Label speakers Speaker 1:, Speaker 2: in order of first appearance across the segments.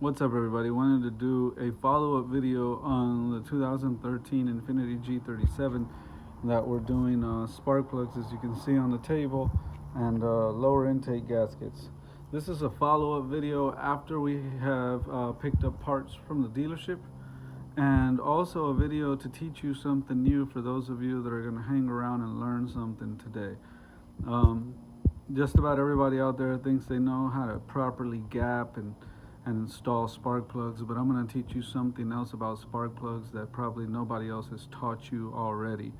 Speaker 1: What's up, everybody? Wanted to do a follow-up video on the 2013 Infinity G37 that we're doing spark plugs, as you can see on the table, and lower intake gaskets. This is a follow-up video after we have picked up parts from the dealership, and also a video to teach you something new for those of you that are going to hang around and learn something today. Just about everybody out there thinks they know how to properly gap and install spark plugs, but I'm going to teach you something else about spark plugs that probably nobody else has taught you already.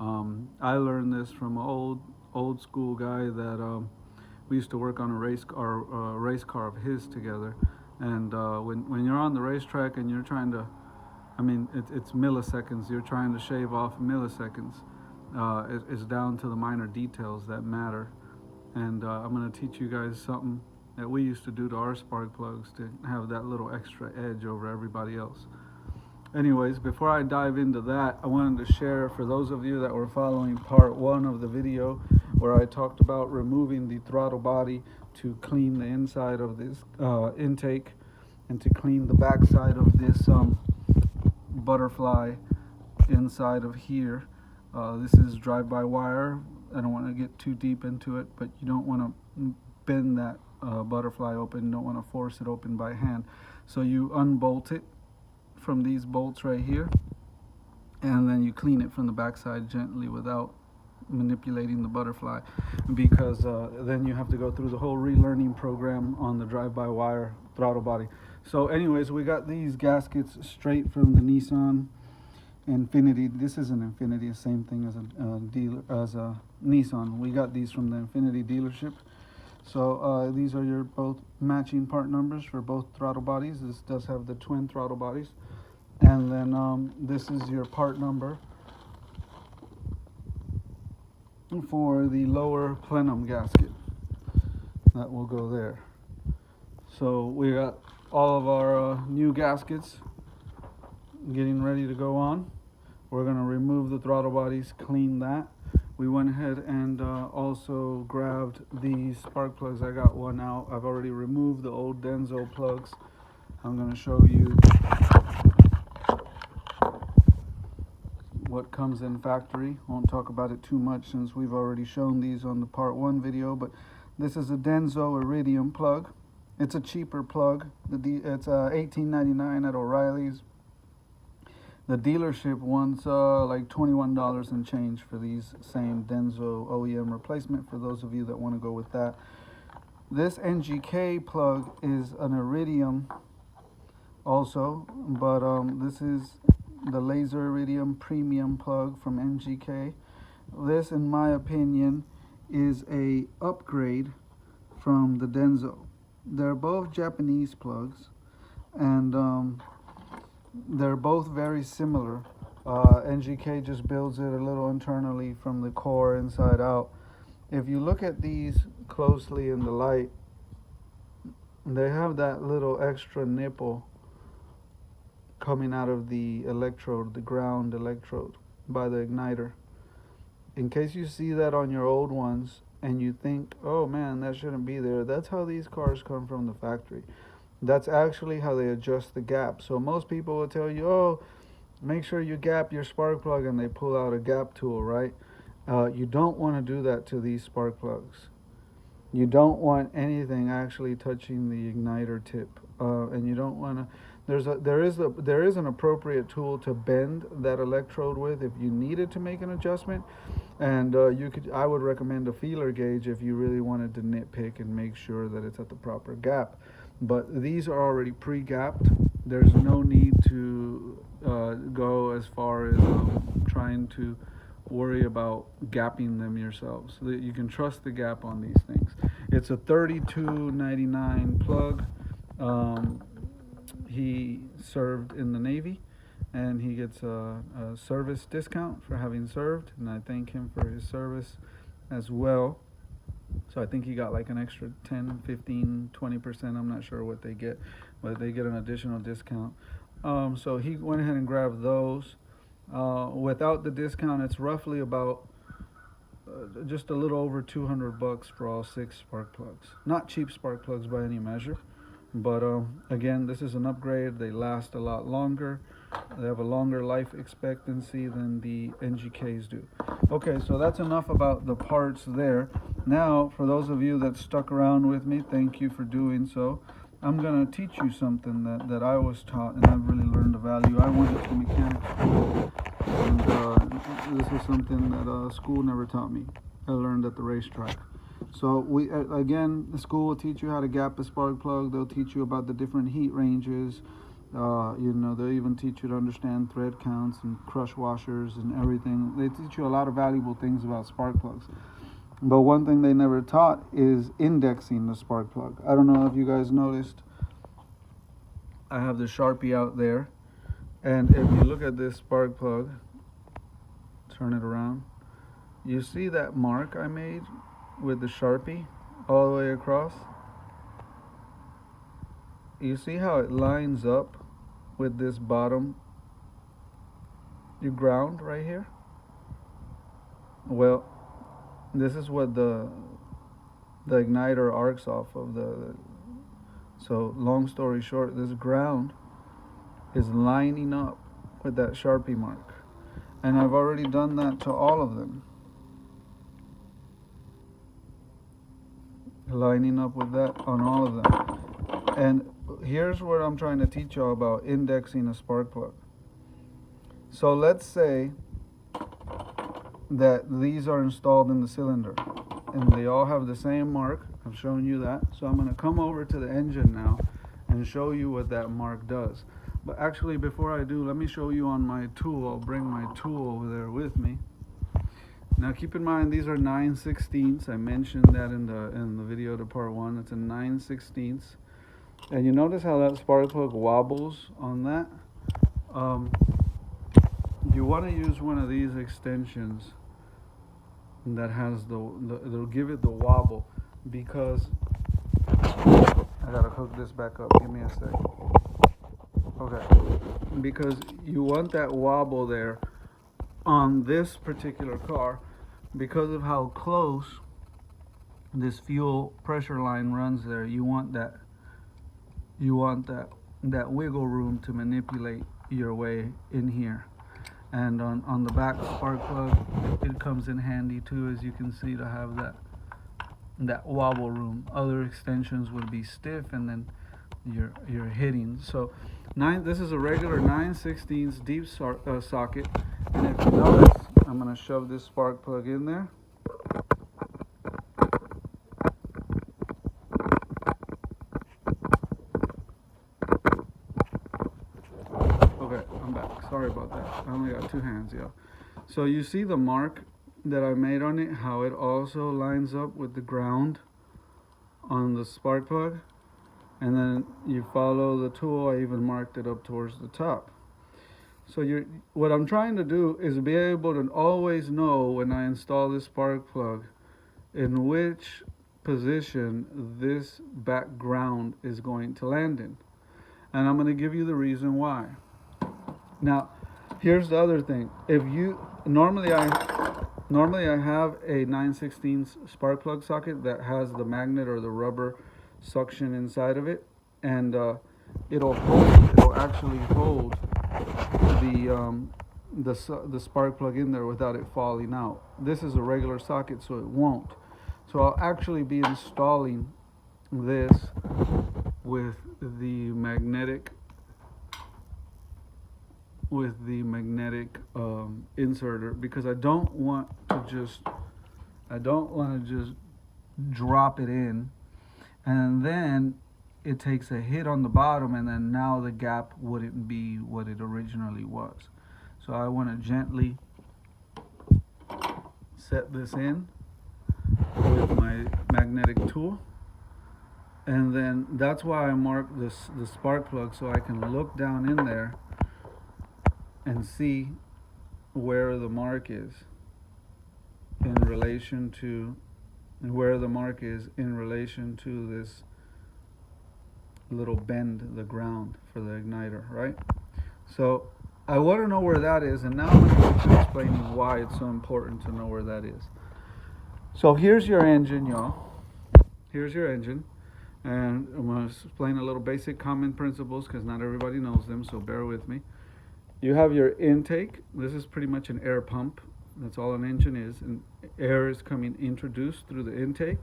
Speaker 1: I learned this from an old school guy that we used to work on a race car of his together. And when you're on the racetrack and you're trying to, it's milliseconds, you're trying to shave off milliseconds. It's down to the minor details that matter. And I'm going to teach you guys something that we used to do to our spark plugs to have that little extra edge over everybody else. Anyways, before I dive into that, I wanted to share, for those of you that were following part 1 of the video where I talked about removing the throttle body to clean the inside of this intake and to clean the back side of this butterfly inside of here. This is drive-by-wire. I don't want to get too deep into it, but you don't want to bend that butterfly open. You don't want to force it open by hand. So you unbolt it from these bolts right here, and then you clean it from the backside gently without manipulating the butterfly, because then you have to go through the whole relearning program on the drive-by-wire throttle body. So anyways, we got these gaskets straight from the Nissan Infinity. This is an Infinity, the same thing as a Nissan. We got these from the Infinity dealership. So these are your both matching part numbers for both throttle bodies. This does have the twin throttle bodies. And then this is your part number for the lower plenum gasket. That will go there. So we got all of our new gaskets getting ready to go on. We're going to remove the throttle bodies, clean that. We went ahead and also grabbed these spark plugs. I got one out. I've already removed the old Denso plugs. I'm going to show you what comes in factory. Won't talk about it too much since we've already shown these on the part 1 video, but this is a Denso Iridium plug. It's a cheaper plug. It's $18.99 at O'Reilly's. The dealership wants like $21 and change for these same Denso OEM replacement, for those of you that want to go with that. This NGK plug is an Iridium also, but this is the Laser Iridium Premium plug from NGK. This, in my opinion, is a upgrade from the Denso. They're both Japanese plugs, and they're both very similar. NGK just builds it a little internally from the core inside out. If you look at these closely in the light, they have that little extra nipple coming out of the electrode, the ground electrode by the igniter. In case you see that on your old ones and you think, oh man, that shouldn't be there, that's how these cars come from the factory. That's actually how they adjust the gap. So most people will tell you, oh, make sure you gap your spark plug, and they pull out a gap tool, right? You don't want to do that to these spark plugs. You don't want anything actually touching the igniter tip, and you don't want to. There is an appropriate tool to bend that electrode with if you needed to make an adjustment, and I would recommend a feeler gauge if you really wanted to nitpick and make sure that it's at the proper gap. But these are already pre-gapped. There's no need to go as far as trying to worry about gapping them yourselves. So that you can trust the gap on these things. It's a $32.99 plug. He served in the Navy, and he gets a service discount for having served, and I thank him for his service as well. So I think he got like an extra 10, 15, 20%. I'm not sure what they get, but they get an additional discount. So he went ahead and grabbed those. Without the discount, it's roughly about just a little over $200 for all 6 spark plugs. Not cheap spark plugs by any measure. But again, this is an upgrade. They last a lot longer. They have a longer life expectancy than the NGKs do. Okay, so that's enough about the parts there. Now, for those of you that stuck around with me, thank you for doing so. I'm going to teach you something that I was taught, and I've really learned the value. I went to mechanics school, and this is something that school never taught me. I learned at the racetrack. So we again, the school will teach you how to gap a spark plug. They'll teach you about the different heat ranges. You know, they'll even teach you to understand thread counts and crush washers and everything. They teach you a lot of valuable things about spark plugs. But one thing they never taught is indexing the spark plug. I don't know if you guys noticed. I have the Sharpie out there. And if you look at this spark plug, turn it around, you see that mark I made with the Sharpie all the way across? You see how it lines up with this bottom ground right here? Well, this is what the igniter arcs off of so long story short, this ground is lining up with that Sharpie mark. And I've already done that to all of them. Lining up with that on all of them. And here's what I'm trying to teach y'all about indexing a spark plug. So let's say that these are installed in the cylinder and they all have the same mark. I've shown you that. So I'm going to come over to the engine now and show you what that mark does. But actually, before I do, let me show you on my tool. I'll bring my tool over there with me. Now keep in mind, these are 9/16. I mentioned that in the video to part 1. It's a 9/16. And you notice how that spark plug wobbles on that? You want to use one of these extensions that has they'll give it the wobble, because I gotta hook this back up. Give me a sec. Okay, because you want that wobble there on this particular car because of how close this fuel pressure line runs there. You want that wiggle room to manipulate your way in here. And on the back spark plug, it comes in handy too, as you can see, to have that wobble room. Other extensions would be stiff, and then you're hitting. So this is a regular 9/16 deep socket, and if you notice, I'm going to shove this spark plug in there. Okay, I'm back. Sorry about that. I only got two hands, y'all. So you see the mark that I made on it, how it also lines up with the ground on the spark plug? And then you follow the tool. I even marked it up towards the top. So what I'm trying to do is be able to always know when I install this spark plug in which position this background is going to land in. And I'm going to give you the reason why. Now, here's the other thing. If you normally I have a 9/16 spark plug socket that has the magnet or the rubber suction inside of it, and it'll actually hold the spark plug in there without it falling out. This is a regular socket, so it won't. So I'll actually be installing this with the magnetic inserter, because I don't want to just drop it in and then it takes a hit on the bottom, and then now the gap wouldn't be what it originally was. So I want to gently set this in with my magnetic tool, and then that's why I marked the spark plug, so I can look down in there and see where the mark is in relation to this little bend, the ground for the igniter, right? So I want to know where that is, and now I'm going to explain why it's so important to know where that is. So here's your engine, y'all. Here's your engine. And I'm going to explain a little basic common principles because not everybody knows them, so bear with me. You have your intake. This is pretty much an air pump. That's all an engine is. And air is coming introduced through the intake,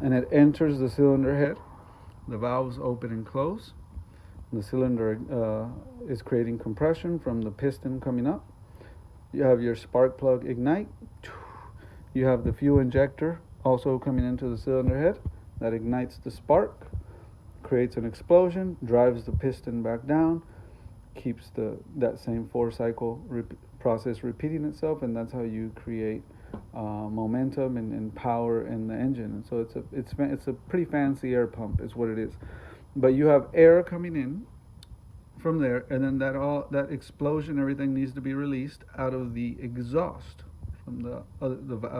Speaker 1: and it enters the cylinder head. The valves open and close. The cylinder is creating compression from the piston coming up. You have your spark plug ignite. You have the fuel injector also coming into the cylinder head. That ignites the spark, creates an explosion, drives the piston back down, keeps that same 4-cycle process repeating itself, and that's how you create momentum and power in the engine. And so it's a pretty fancy air pump is what it is. But you have air coming in from there, and then that explosion, everything needs to be released out of the exhaust. From the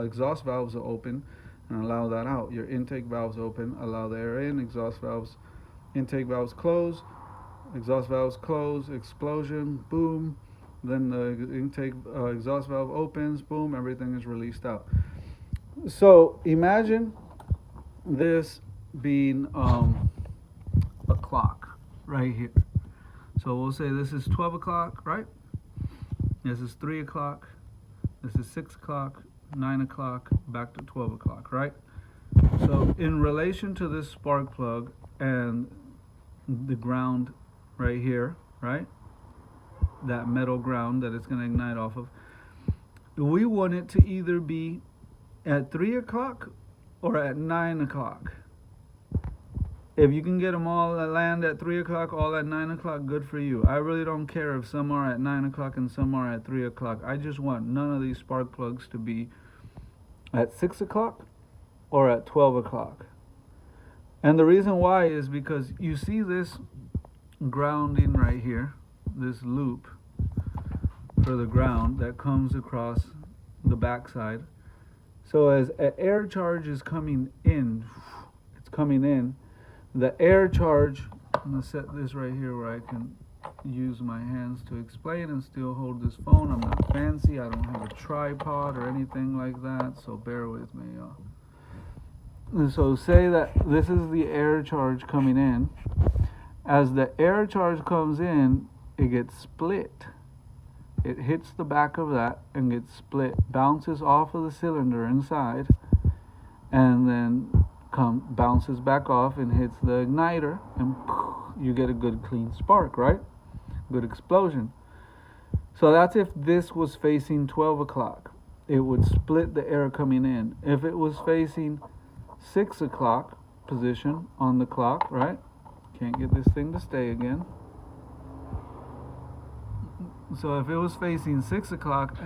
Speaker 1: exhaust valves are open and allow that out. Your intake valves open, allow the air in. Intake valves close, exhaust valves close, explosion, boom. Then the intake exhaust valve opens, boom, everything is released out. So imagine this being a clock right here. So we'll say this is 12 o'clock, right? This is 3 o'clock. This is 6 o'clock, 9 o'clock, back to 12 o'clock, right? So in relation to this spark plug and the ground right here, right? That metal ground that it's going to ignite off of, we want it to either be at 3 o'clock or at 9 o'clock. If you can get them all at land at 3 o'clock, all at 9 o'clock, good for you. I really don't care if some are at 9 o'clock and some are at 3 o'clock. I just want none of these spark plugs to be at 6 o'clock or at 12 o'clock. And the reason why is because you see this grounding right here, this loop for the ground that comes across the backside. So as air charge is coming in, the air charge, I'm going to set this right here where I can use my hands to explain and still hold this phone. I'm not fancy, I don't have a tripod or anything like that, so bear with me, y'all. And so say that this is the air charge coming in. As the air charge comes in, it gets split. It hits the back of that and gets split, bounces off of the cylinder inside, and then bounces back off and hits the igniter, and you get a good clean spark, right? Good explosion. So that's if this was facing 12 o'clock. It would split the air coming in. If it was facing 6 o'clock position on the clock, right? Can't get this thing to stay again. So if it was facing 6 o'clock,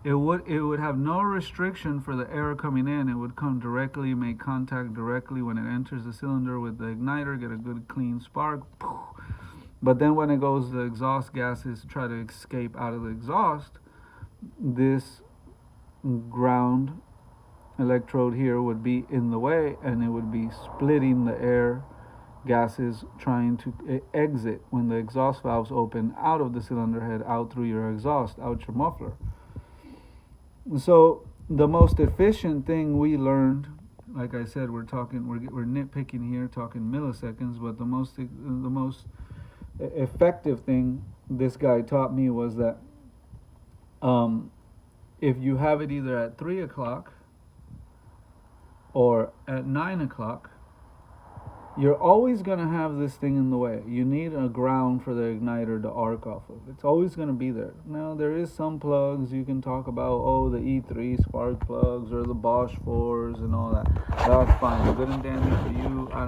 Speaker 1: it would have no restriction for the air coming in. It would come directly, make contact directly when it enters the cylinder with the igniter, get a good clean spark. But then when it goes, the exhaust gases try to escape out of the exhaust. This ground electrode here would be in the way, and it would be splitting the air gases trying to exit when the exhaust valves open out of the cylinder head, out through your exhaust, out your muffler. So the most efficient thing we learned, like I said, we're nitpicking here, talking milliseconds, but the most effective thing this guy taught me was that if you have it either at 3 o'clock or at 9 o'clock, you're always going to have this thing in the way. You need a ground for the igniter to arc off of. It's always going to be there. Now, there is some plugs you can talk about, the E3 spark plugs or the Bosch 4s and all that. That's fine. Good and dandy for you. I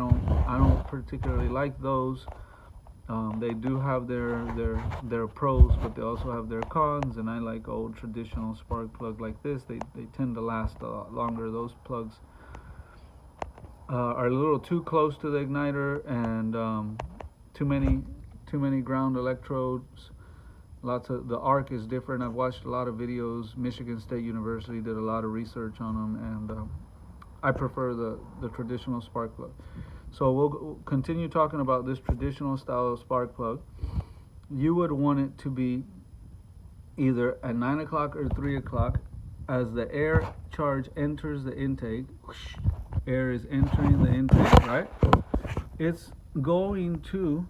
Speaker 1: don't particularly like those. They do have their pros, but they also have their cons, and I like old traditional spark plug like this. They tend to last a lot longer. Those plugs are a little too close to the igniter, and too many ground electrodes. The arc is different. I've watched a lot of videos. Michigan State University did a lot of research on them, and I prefer the traditional spark plug. So we'll continue talking about this traditional style of spark plug. You would want it to be either at 9 o'clock or 3 o'clock. As the air charge enters the intake, air is entering the intake, right? It's going to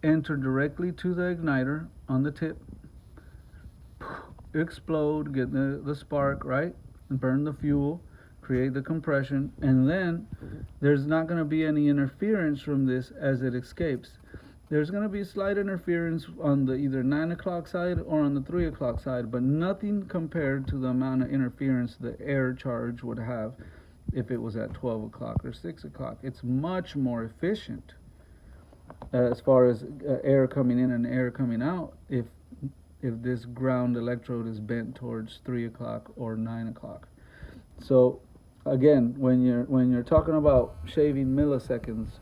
Speaker 1: enter directly to the igniter on the tip, explode, get the spark, right? And burn the fuel, create the compression, and then there's not going to be any interference from this as it escapes. There's going to be slight interference on the either 9 o'clock side or on the 3 o'clock side, but nothing compared to the amount of interference the air charge would have if it was at 12 o'clock or 6 o'clock. It's much more efficient as far as air coming in and air coming out if this ground electrode is bent towards 3 o'clock or 9 o'clock. So again, when you're talking about shaving milliseconds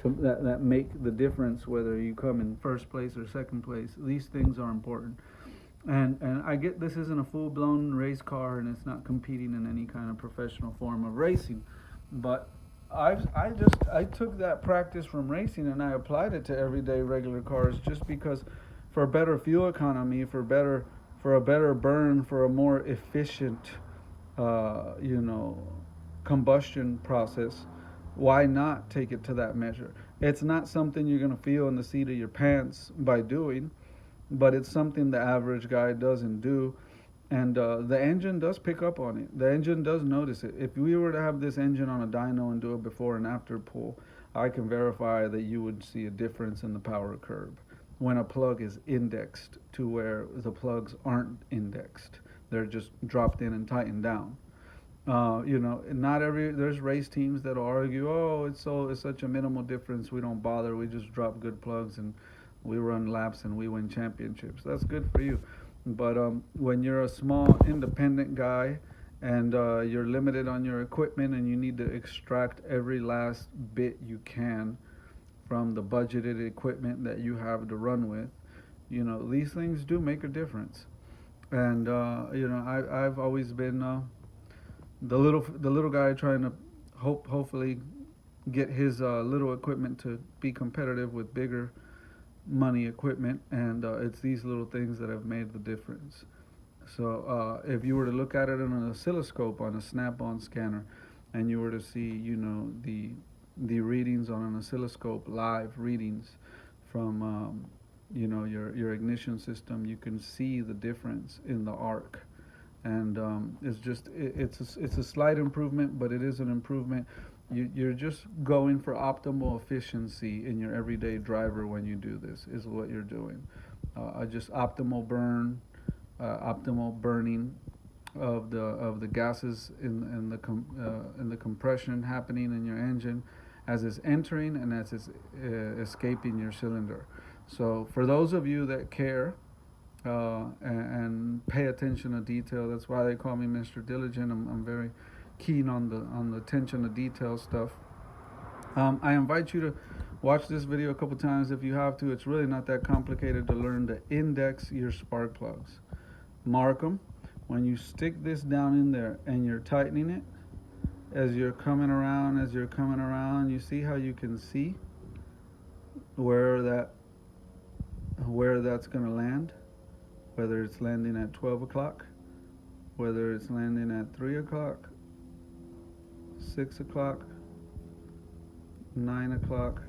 Speaker 1: that make the difference whether you come in first place or second place, these things are important. And I get this isn't a full-blown race car and it's not competing in any kind of professional form of racing, but I took that practice from racing and I applied it to everyday regular cars just because for better fuel economy, for a better burn, for a more efficient combustion process, why not take it to that measure? It's not something you're going to feel in the seat of your pants by doing, but it's something the average guy doesn't do. And the engine does pick up on it. The engine does notice it. If we were to have this engine on a dyno and do a before and after pull, I can verify that you would see a difference in the power curve when a plug is indexed to where the plugs aren't indexed. They're just dropped in and tightened down. There's race teams that'll argue, oh, it's such a minimal difference, we don't bother, we just drop good plugs and we run laps and we win championships. That's good for you. But when you're a small independent guy and you're limited on your equipment and you need to extract every last bit you can from the budgeted equipment that you have to run with, these things do make a difference. And I've always been the little guy trying to hopefully get his little equipment to be competitive with bigger money equipment, and it's these little things that have made the difference. So if you were to look at it on an oscilloscope on a snap-on scanner and you were to see the readings on an oscilloscope, live readings from your ignition system, you can see the difference in the arc. And it's a slight improvement, but it is an improvement. You're just going for optimal efficiency in your everyday driver when you do this, is what you're doing. Just optimal burning of the gases in the compression happening in your engine as it's entering and as it's escaping your cylinder. So for those of you that care and pay attention to detail, that's why they call me Mr. Diligent. I'm very keen on the attention to detail stuff. I invite you to watch this video a couple times if you have to. It's really not that complicated to learn to index your spark plugs. Mark them. When you stick this down in there and you're tightening it, as you're coming around, you see how you can see where that's going to land, whether it's landing at 12 o'clock, whether it's landing at 3 o'clock, 6 o'clock, 9 o'clock,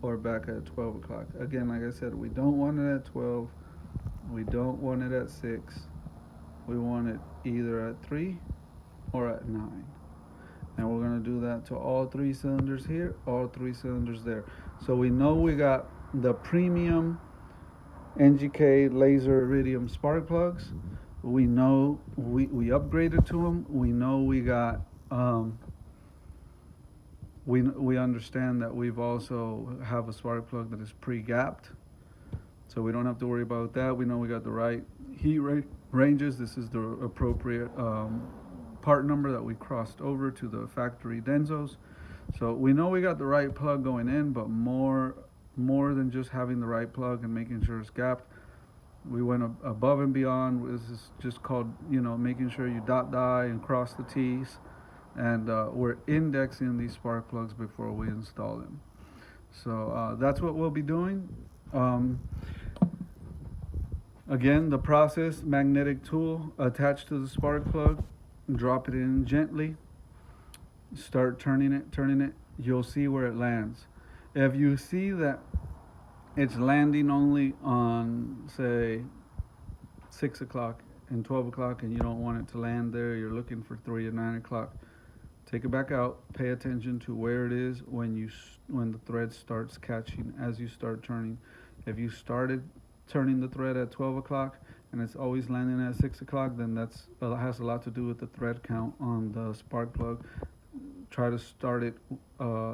Speaker 1: or back at 12 o'clock. Again, like I said, we don't want it at 12, we don't want it at 6, we want it either at 3 or at 9. And we're going to do that to all 3 cylinders here, all 3 cylinders there. So we know we got the premium NGK laser iridium spark plugs. We know we upgraded to them. We know we got we understand that we've also have a spark plug that is pre-gapped, so we don't have to worry about that. We know we got the right heat ranges. This is the appropriate part number that we crossed over to the factory Denzos. So we know we got the right plug going in, but more than just having the right plug and making sure it's gapped, we went above and beyond. This is just called, making sure you dot the I and cross the T's. And we're indexing these spark plugs before we install them. So that's what we'll be doing. Again, the process, magnetic tool attached to the spark plug, drop it in gently, start turning it, you'll see where it lands. If you see that it's landing only on, say, 6 o'clock and 12 o'clock, and you don't want it to land there, you're looking for 3 or 9 o'clock, take it back out, pay attention to where it is when the thread starts catching as you start turning. If you started turning the thread at 12 o'clock and it's always landing at 6 o'clock, then that has a lot to do with the thread count on the spark plug. Try to start it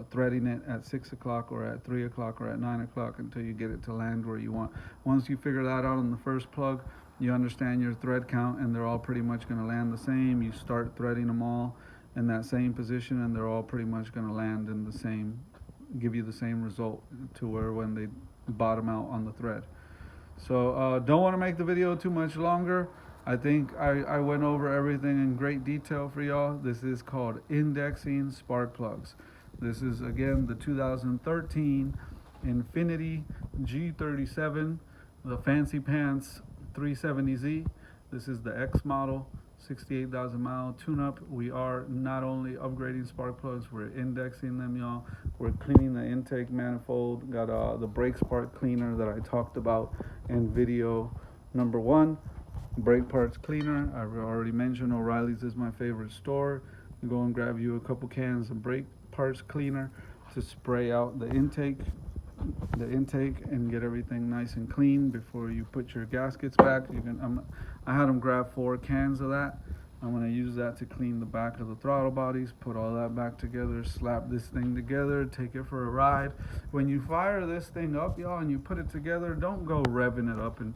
Speaker 1: threading it at 6 o'clock or at 3 o'clock or at 9 o'clock until you get it to land where you want. Once you figure that out on the first plug, you understand your thread count and they're all pretty much going to land the same. You start threading them all in that same position and they're all pretty much going to land in the same, give you the same result to where when they bottom out on the thread. So don't want to make the video too much longer. I think I went over everything in great detail for y'all. This is called indexing spark plugs. This is, again, the 2013 Infinity G37, the fancy pants 370Z. This is the X model, 68,000 mile tune-up. We are not only upgrading spark plugs, we're indexing them, y'all. We're cleaning the intake manifold. Got the brake spark cleaner that I talked about in video number 1. Brake parts cleaner, I've already mentioned O'Reilly's is my favorite store. You go and grab you a couple cans of brake parts cleaner to spray out the intake and get everything nice and clean before you put your gaskets back. I had them grab 4 cans of that. I'm going to use that to clean the back of the throttle bodies, put all that back together, slap this thing together, take it for a ride. When you fire this thing up, y'all, and you put it together, don't go revving it up and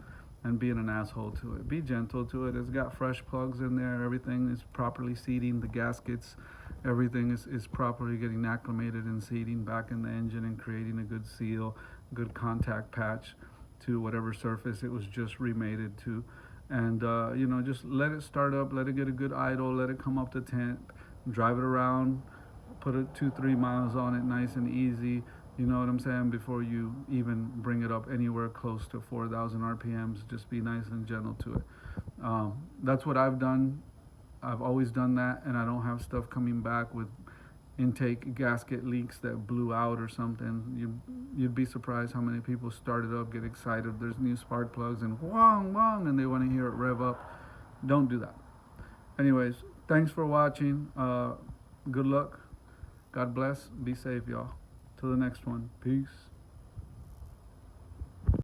Speaker 1: being an asshole to it. Be gentle to it. It's got fresh plugs in there. Everything is properly seating. The gaskets, everything is properly getting acclimated and seating back in the engine and creating a good seal, good contact patch to whatever surface it was just remated to. And just let it start up, let it get a good idle, let it come up to temp, drive it around, put it 2-3 miles on it nice and easy. You know what I'm saying? Before you even bring it up anywhere close to 4,000 RPMs, just be nice and gentle to it. That's what I've done. I've always done that, and I don't have stuff coming back with intake gasket leaks that blew out or something. You'd be surprised how many people start it up, get excited. There's new spark plugs and whong, whong, and they want to hear it rev up. Don't do that. Anyways, thanks for watching. Good luck. God bless. Be safe, y'all. Till the next one. Peace.